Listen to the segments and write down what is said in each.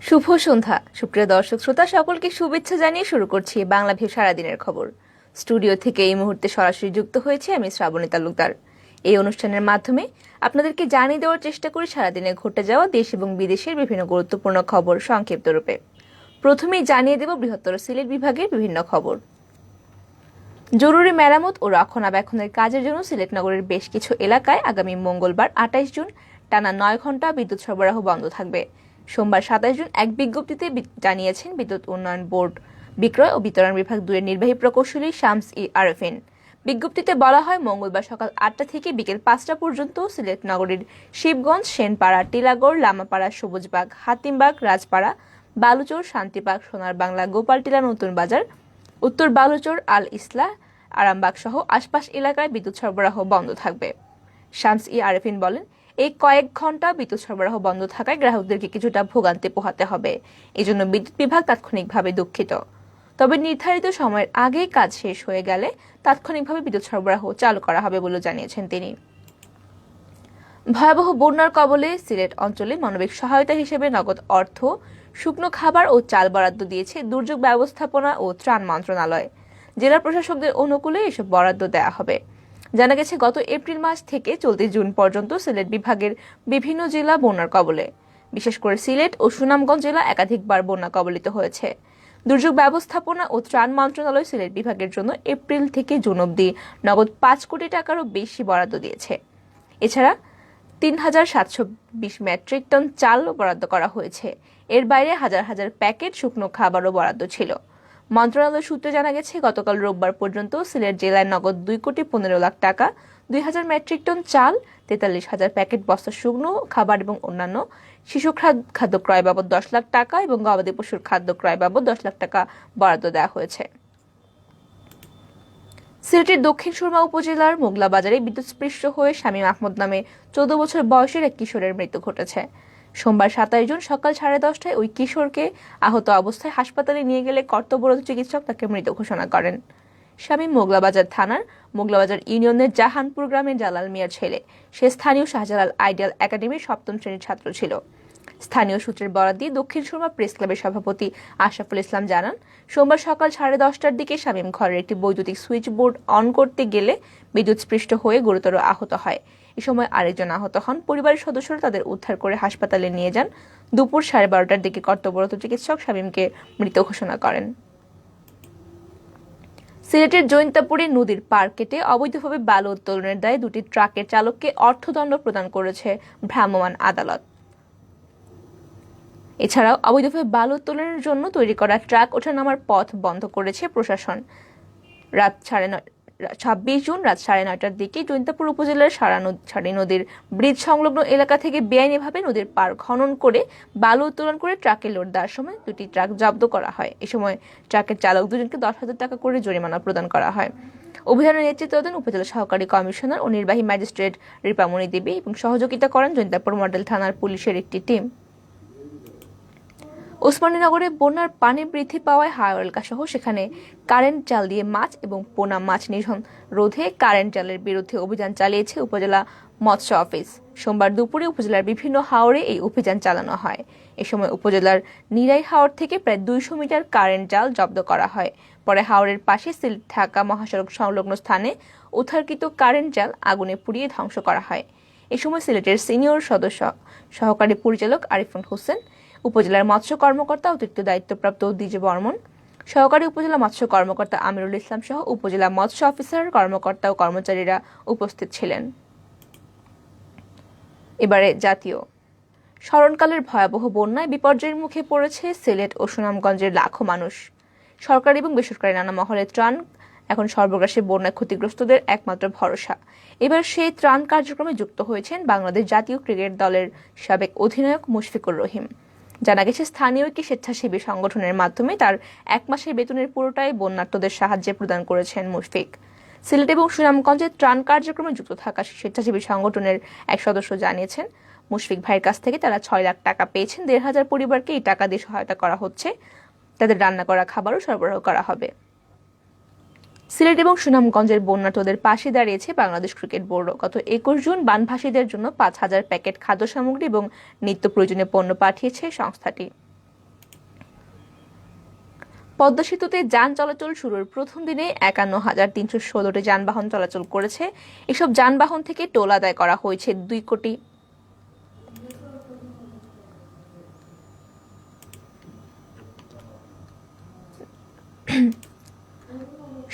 শুভ সন্ধ্যা সুপ্রিয় দর্শক শ্রোতা সকলকে শুভেচ্ছা জানিয়ে শুরু করছি বাংলাভিউ সারাদিনের খবর। স্টুডিও থেকে এই মুহূর্তে সরাসরি যুক্ত হয়েছে আমি শ্রাবণী তালুকদার। এই অনুষ্ঠানের মাধ্যমে আপনাদেরকে জানিয়ে দেওয়ার চেষ্টা করি সারাদিনে ঘটে যাওয়া দেশ এবং বিদেশের বিভিন্ন গুরুত্বপূর্ণ খবর সংক্ষিপ্ত রূপে। প্রথমেই জানিয়ে দেব বৃহত্তর সিলেট বিভাগের বিভিন্ন খবর। জরুরি মেরামত ও রক্ষণাবেক্ষণের কাজের জন্য সিলেট নগরের বেশ কিছু এলাকায় আগামী মঙ্গলবার ২৮ জুন টানা ৯ ঘণ্টা বিদ্যুৎ সরবরাহ বন্ধ থাকবে। সোমবার ২৭ জুন এক বিজ্ঞপ্তিতে জানিয়েছেন বিদ্যুৎ উন্নয়ন বোর্ড বিক্রয় ও বিতরণ বিভাগ ২ এর নির্বাহী প্রকৌশলী শামস ই আরফিন। বিজ্ঞপ্তিতে বলা হয়, মঙ্গলবার সকাল ৮টা থেকে বিকেল ৫টা পর্যন্ত সিলেট নগরীর শিবগঞ্জ, সেনপাড়া, টিলাগড়, লামাপাড়া, সবুজবাগ, হাতিমবাগ, রাজপাড়া, বালুচর, শান্তিবাগ, সোনার বাংলা, গোপালটিলা, নতুন বাজার, উত্তর বালুচর, আল ইসলাহ, আরামবাগ সহ আশপাশ এলাকায় বিদ্যুৎ সরবরাহ বন্ধ থাকবে। শামস ই আরফিন বলেন, এই কয়েক ঘন্টা বিদ্যুৎ সরবরাহ বন্ধ থাকায় গ্রাহকদেরকে কিছুটা ভোগান্তি পোহাতে হবে। এজন্য বিদ্যুৎ বিভাগ তাৎক্ষণিকভাবে দুঃখিত। তবে নির্ধারিত সময়ের আগেই কাজ শেষ হয়ে গেলে তাৎক্ষণিকভাবে বিদ্যুৎ সরবরাহ চালু করা হবে বলে জানিয়েছেন তিনি। ভয়াবহ বন্যার কবলে সিলেট অঞ্চলে মানবিক সহায়তা হিসেবে নগদ অর্থ, শুকনো খাবার ও চাল বরাদ্দ দিয়েছে দুর্যোগ ব্যবস্থাপনা ও ত্রাণ মন্ত্রণালয়। জেলা প্রশাসকদের অনুকূলে এসব বরাদ্দ দেওয়া হবে। জানা গেছে, গত এপ্রিল মাস থেকে চলতি জুন পর্যন্ত সিলেট বিভাগের বিভিন্ন জেলা বন্যার কবলে। বিশেষ করে সিলেট ও সুনামগঞ্জ জেলা একাধিকবার বন্যা কবলিত হয়েছে। দুর্যোগ ব্যবস্থাপনা ও ত্রাণ মন্ত্রণালয় সিলেট বিভাগের জন্য এপ্রিল থেকে জুন অবধি নগদ ৫ কোটি টাকারও বেশি বরাদ্দ দিয়েছে। এছাড়া ৩,৭২০ মেট্রিক টন চাল বরাদ্দ করা হয়েছে। এর বাইরে হাজার হাজার প্যাকেট শুকনো খাবারও বরাদ্দ ছিল। মন্ত্রণালয় সূত্রে জানা গেছে, গতকাল রোববার পর্যন্ত সিলেট জেলায় নগদ ২,১৫,০০,০০০ টাকা, ২,০০০ মেট্রিক টন চাল, ৪৩,০০০ প্যাকেট বস্তা শুকনো খাবার এবং অন্যান্য শিশু খাদ্য ক্রয় বাবদ ১০ লাখ টাকা এবং গবাদি পশুর খাদ্য ক্রয় বাবদ ১০ লাখ টাকা বরাদ্দ দেওয়া হয়েছে। সিলেটের দক্ষিণ সুরমা উপজেলার মোগলা বাজারে বিদ্যুৎস্পৃষ্ট হয়ে শামীম আহমদ নামে ১৪ বছর বয়সের এক কিশোরের মৃত্যু ঘটেছে। সোমবার ২৭ জুন সকাল 10:30টায় ওই কিশোরকে আহত অবস্থায় হাসপাতালে নিয়ে গেলে কর্তব্যরত চিকিৎসক তাকে মৃত ঘোষণা করেন। শামীম মোগলাবাজার থানার মোগলাবাজার ইউনিয়নের জাহানপুর গ্রামের জালাল মিয়ার ছেলে। সে স্থানীয় শাহজালাল আইডিয়াল একাডেমির ৭ম শ্রেণীর ছাত্র ছিল। স্থানীয় সূত্রের বরাত দিয়ে দক্ষিণ সুরমা প্রেস ক্লাবের সভাপতি আশরাফুল ইসলাম জানান, সোমবার সকাল 10:30টার দিকে শামীম ঘরের একটি বৈদ্যুতিক সুইচ বোর্ড অন করতে গেলে বিদ্যুৎস্পৃষ্ট হয়ে গুরুতর আহত হয়। এ সময় আরেকজন আহত হন। পরিবারের সদস্যরা তাদের উদ্ধার করে হাসপাতালে নিয়ে যান। দুপুর 12:30টার দিকে কর্তব্যরত চিকিৎসক শামীমকে মৃত ঘোষণা করেন। সিলেটের জৈন্তাপুরে নদীর পাড় কেটে অবৈধভাবে বালু উত্তোলনের দায়ে 2টি ট্রাকের চালককে অর্থদণ্ড প্রদান করেছে ভ্রাম্যমাণ আদালত। এছাড়াও অবৈধভাবে বালু উত্তোলনের জন্য তৈরি করা ট্রাক ওঠানামার পথ বন্ধ করেছে প্রশাসন। 26 জুন রাত 9:30টার দিকে জৈন্তাপুর উপজেলার সারি নদীর ব্রিজ সংলগ্ন এলাকা থেকে বেআইনিভাবে নদীর পাড় খনন করে বালু উত্তোলন করে ট্রাকে লোড দেওয়ার সময় 2টি ট্রাক জব্দ করা হয়। এ সময় ট্রাকের চালক দুজনকে 10,000 টাকা করে জরিমানা প্রদান করা হয়। অভিযানের নেতৃত্ব দেন উপজেলা সহকারী কমিশনার ও নির্বাহী ম্যাজিস্ট্রেট রিপামণি দেবী এবং সহযোগিতা করেন জৈন্তাপুর মডেল থানার পুলিশের একটি টিম। ওসমানীনগরে বন্যার পানি বৃদ্ধি পাওয়ায় হাওর এলাকা সহ সেখানে কারেন্ট জাল দিয়ে মাছ এবং পোনা মাছ নিধন রোধে কারেন্ট জালের বিরুদ্ধে অভিযান চালিয়েছে উপজেলা মৎস্য অফিস। সোমবার দুপুরে উপজেলার বিভিন্ন হাওরে এই অভিযান চালানো হয়। এ সময় উপজেলার নিরাই হাওর থেকে প্রায় 200 মিটার কারেন্ট জাল জব্দ করা হয়। পরে হাওরের পাশে সিলেট ঢাকা মহাসড়ক সংলগ্ন স্থানে উদ্ধারকৃত কারেন্ট জাল আগুনে পুড়িয়ে ধ্বংস করা হয়। এ সময় সিলেটের সিনিয়র সহকারী পরিচালক আরিফুল হোসেন, উপজেলার মৎস্য কর্মকর্তা অতিরিক্ত দায়িত্বপ্রাপ্ত ডিজে বর্মন, সহকারী উপজেলা মৎস্য কর্মকর্তা আমিরুল ইসলাম সহ উপজেলা মৎস্য অফিসার, কর্মকর্তা ও কর্মচারীরা উপস্থিত ছিলেন। এবারে জাতীয় স্মরণকালের ভয়াবহ বন্যায় বিপর্যয়ের মুখে পড়েছে সিলেট ও সুনামগঞ্জের লাখো মানুষ। সরকারি এবং বেসরকারি নানা মহলের ত্রাণ এখন সর্বগ্রাসী বন্যায় ক্ষতিগ্রস্তদের একমাত্র ভরসা। এবার সেই ত্রাণ কার্যক্রমে যুক্ত হয়েছেন বাংলাদেশ জাতীয় ক্রিকেট দলের সাবেক অধিনায়ক মুশফিকুর রহিম। জানা গেছে, স্থানীয় একটি স্বেচ্ছাসেবী সংগঠনের মাধ্যমে তার 1 মাসের বেতনের পুরোটাই বন্যার্তদের সাহায্যে প্রদান করেছেন মুশফিক। সিলেট এবং সুনামগঞ্জে ত্রাণ কার্যক্রমে যুক্ত থাকা স্বেচ্ছাসেবী সংগঠনের এক সদস্য জানিয়েছেন, মুশফিক ভাইয়ের কাছ থেকে তারা 6 লাখ টাকা পেয়েছেন। 1,500 পরিবারকে এই টাকা দিয়ে সহায়তা করা হচ্ছে। তাদের রান্না করা খাবারও সরবরাহ করা হবে। সিলেট এবং সুনামগঞ্জের বন্যার্তদের পাশে দাঁড়িয়েছে বাংলাদেশ ক্রিকেট বোর্ডও। গত 21 জুন বানভাসীদের জন্য 5,000 প্যাকেট খাদ্য সামগ্রী এবং নিত্য প্রয়োজনীয় পণ্য পাঠিয়েছে সংস্থাটি। পদ্মা সেতুতে যান চলাচল শুরুর প্রথম দিনে 51,316টি যানবাহন চলাচল করেছে। এসব যানবাহন থেকে টোল আদায় করা হয়েছে 2 কোটি।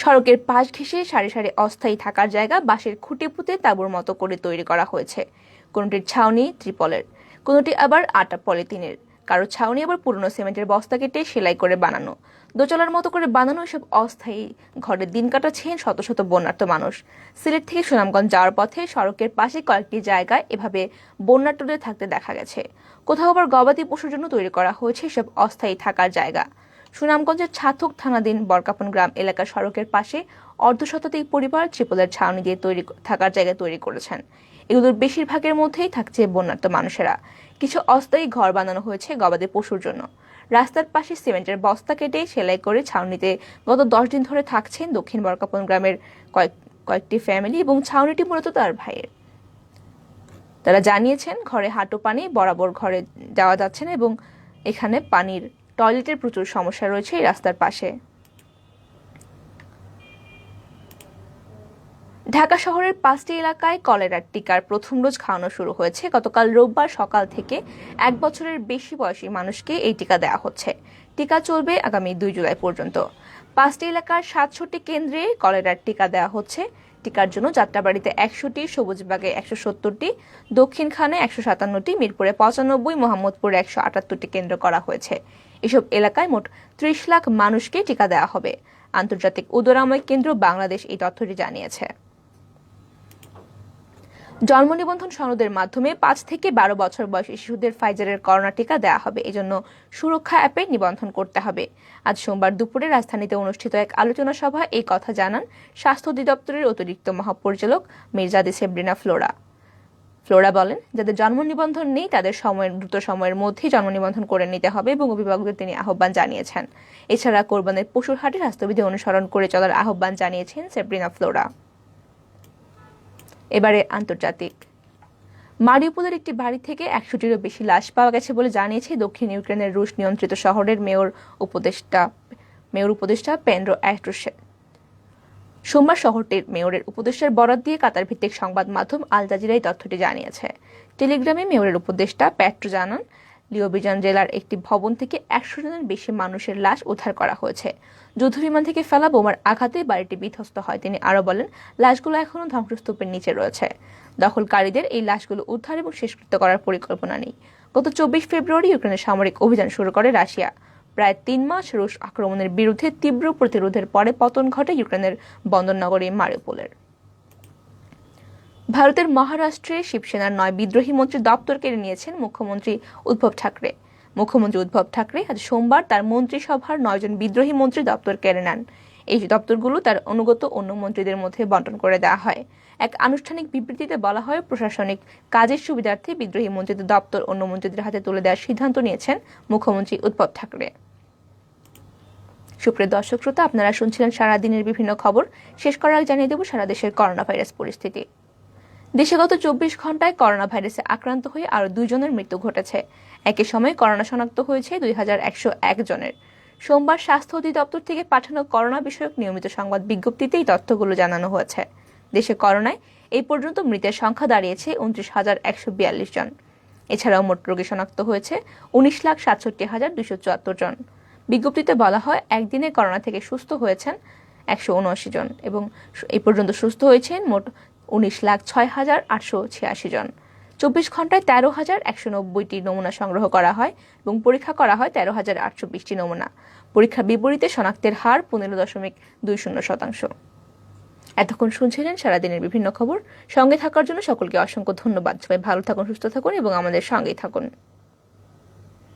সড়কের পাশ ঘেঁষে সারি সারি অস্থায়ী থাকার জায়গা বাঁশের খুঁটি পুঁতে তাঁবুর মতো করে তৈরি করা হয়েছে। কোনটির ছাউনি ত্রিপলের, কোনটি আবার আটা পলিথিনের, কারো ছাউনি আবার পুরনো সিমেন্টের বস্তা কেটে সেলাই করে বানানো। দোতলার মতো করে বানানো এসব অস্থায়ী ঘরে দিন কাটাচ্ছেন শত শত বন্যার্ত মানুষ। সিলেট থেকে সুনামগঞ্জ যাওয়ার পথে সড়কের পাশে কয়েকটি জায়গায় এভাবে বন্যার্তদের থাকতে দেখা গেছে। কোথাও আবার গবাদি পশুর জন্য তৈরি করা হয়েছে এসব অস্থায়ী থাকার জায়গা। সুনামগঞ্জের ছাতক থানাধীন বরকাপন গ্রাম এলাকার সড়কের পাশে অর্ধশতাধিক পরিবার ত্রিপলের ছাউনি দিয়ে থাকার জায়গা তৈরি করেছেন। এগুলোর বেশিরভাগের মধ্যেই থাকছে বন্যার্ত মানুষেরা। কিছু অস্থায়ী ঘর বানানো হয়েছে গবাদি পশুর জন্য। রাস্তার পাশে সিমেন্টের বস্তা কেটে সেলাই করে ছাউনিতে গত 10 দিন ধরে থাকছেন দক্ষিণ বরকাপন গ্রামের কয়েকটি ফ্যামিলি এবং ছাউনিটি মূলত তার ভাইয়ের। তারা জানিয়েছেন ঘরে হাঁটু পানি বরাবর ঘরে যাওয়া যাচ্ছে না এবং এখানে পানির টয়লেটের প্রচুর সমস্যা রয়েছে এই রাস্তার পাশে। ঢাকা শহরের 5টি এলাকায় কলেরার টিকার প্রথম ডোজ খাওয়ানো শুরু হয়েছে। গতকাল রোববার সকাল থেকে 1 বছরের বেশি বয়সী মানুষকে এই টিকা দেওয়া হচ্ছে। টিকা চলবে আগামী 2 জুলাই পর্যন্ত। 5টি এলাকার 700টি কেন্দ্রে কলেরার টিকা দেওয়া হচ্ছে। টিকার জন্য যাত্রাবাড়িতে 100টি, সবুজবাগে 170টি, দক্ষিণখানে 157টি, মিরপুরে 95, মোহাম্মদপুরে 178টি কেন্দ্র করা হয়েছে। এসব এলাকায় মোট 30 লাখ মানুষকে টিকা দেওয়া হবে। আন্তর্জাতিক উদরাময় কেন্দ্র বাংলাদেশ এই তথ্যটি জানিয়েছে। জন্ম নিবন্ধন সনদের মাধ্যমে 5 থেকে 12 বছর বয়সী শিশুদের ফাইজারের করোনা টিকা দেওয়া হবে। এজন্য সুরক্ষা অ্যাপে নিবন্ধন করতে হবে। আজ সোমবার দুপুরে রাজধানীতে অনুষ্ঠিত এক আলোচনা সভায় এই কথা জানান স্বাস্থ্য অধিদপ্তরের অতিরিক্ত মহাপরিচালক মির্জাদি সেব্রিনা ফ্লোরা বলেন, যাদের জন্ম নিবন্ধন নেই তাদের দ্রুত সময়ের মধ্যেই জন্ম নিবন্ধন করে নিতে হবে এবং অভিভাবকদের তিনি আহ্বান জানিয়েছেন। এছাড়া কোরবানের পশুর হাটে স্বাস্থ্যবিধি অনুসরণ করে চলার আহ্বান জানিয়েছেন সেব্রিনা ফ্লোরা। এবারে আন্তর্জাতিক। মারিউপোলের একটি বাড়ি থেকে 100টিরও বেশি লাশ পাওয়া গেছে বলে জানিয়েছে দক্ষিণ ইউক্রেনের রুশ নিয়ন্ত্রিত শহরের মেয়র উপদেষ্টা পেন্ড্রো অ্যাট্রোসেভ। সোমবার শহরটির মেয়রের উপদেষ্টার বরাত দিয়ে কাতার ভিত্তিক সংবাদ মাধ্যম আল জাজিরা এই তথ্যটি জানিয়েছে। টেলিগ্রামে মেয়রের উপদেষ্টা প্যাট্রো জানান, লিওবিজান জেলার একটি ভবন থেকে 100 জনের বেশি মানুষের লাশ উদ্ধার করা হয়েছে। যুদ্ধবিমান থেকে ফেলা বোমার আঘাতে বাড়িটি বিধ্বস্ত হয়। তিনি আরও বলেন, লাশগুলো এখনও ধ্বংসস্তূপের নিচে রয়েছে। দখলকারীদের এই লাশগুলো উদ্ধার এবং শেষকৃত্য করার পরিকল্পনা নেই। গত 24 ফেব্রুয়ারি ইউক্রেনের সামরিক অভিযান শুরু করে রাশিয়া। প্রায় 3 মাস রুশ আক্রমণের বিরুদ্ধে তীব্র প্রতিরোধের পরে পতন ঘটে ইউক্রেনের বন্দরনগরী মারিউপোলের। ভারতের মহারাষ্ট্রে শিবসেনার 9 বিদ্রোহী মন্ত্রীর দপ্তর কেড়ে নিয়েছেন মুখ্যমন্ত্রী উদ্ধব ঠাকরে। মুখ্যমন্ত্রী উদ্ধব ঠাকরে আজ সোমবার তার মন্ত্রিসভার 9 জন বিদ্রোহী মন্ত্রী দপ্তর কেড়ে নেন। এই দপ্তরগুলো তার অনুগত অন্য মন্ত্রীদের মধ্যে বণ্টন করে দেওয়া হয়। এক আনুষ্ঠানিক বিবৃতিতে বলা হয়, প্রশাসনিক কাজের সুবিধার্থে বিদ্রোহী মন্ত্রীদের দপ্তর অন্য মন্ত্রীদের হাতে তুলে দেওয়ার সিদ্ধান্ত নিয়েছেন মুখ্যমন্ত্রী উদ্ধব ঠাকরে। সুপ্রিয় দর্শক শ্রোতা, আপনারা শুনছিলেন সারাদিনের বিভিন্ন খবর। শেষ করার আগে জানিয়ে দেব সারা দেশের করোনা ভাইরাস পরিস্থিতি। দেশে গত 24 ঘন্টায় করোনা ভাইরাসে আক্রান্ত হয়ে আরও 2 জনের মৃত্যু ঘটেছে। একই সময়ে করোনা শনাক্ত হয়েছে 2101 জনের। সোমবার স্বাস্থ্য অধিদপ্তর থেকে পাঠানো করোনা বিষয়ক নিয়মিত সংবাদ বিজ্ঞপ্তিতে এই তথ্যগুলো জানানো হয়েছে। দেশে করোনায় এই পর্যন্ত মৃতের সংখ্যা দাঁড়িয়েছে 29,142 জন। এছাড়াও মোট রোগী শনাক্ত হয়েছে 19,67,274 জন। বিজ্ঞপ্তিতে বলা হয়, একদিনে করোনা থেকে সুস্থ হয়েছেন 179 জন এবং এই পর্যন্ত সুস্থ হয়েছেন মোট 19,06,886 জন। 24 ঘন্টায় 13,190টি নমুনা সংগ্রহ করা হয় এবং পরীক্ষা করা হয় 13,820টি নমুনা। পরীক্ষার বিপরীতে শনাক্তের হার 15.20%। এতক্ষণ শুনছিলেন সারাদিনের বিভিন্ন খবর। সঙ্গে থাকার জন্য সকলকে অসংখ্য ধন্যবাদ। সবাই ভালো থাকুন, সুস্থ থাকুন এবং আমাদের সঙ্গেই থাকুন।